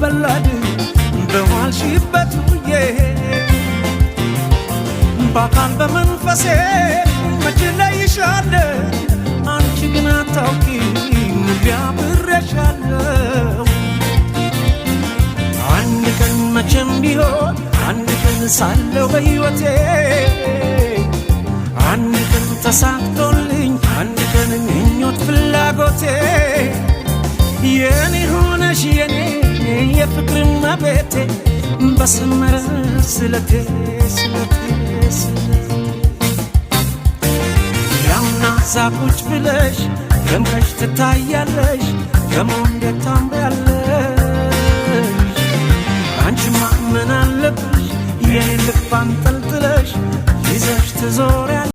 ሲወለድ በዋልሽበት ውዬ በአካል በመንፈሴ መች ለይሻለሁ አንቺ ግን አታውቂም አብሬሻለሁ አንድ ቀን መቼም ቢሆን አንድ ቀን ሳለሁ በሕይወቴ አንድ ቀን ተሳክቶልኝ አንድ ቀን ምኞት ፍላጎቴ የኔ ሆነሽ የኔ የፍቅር እመቤቴ በሰመረ ስለቴ ያውና ዛቁጭ ብለሽ ደምቀሽ ትታያለሽ ከመንገድ ታምሪያለሽ አንቺማ ምን አለብሽ የኔ ልብ አንጠልጥለሽ ይዘሽ ትዞሪያለሽ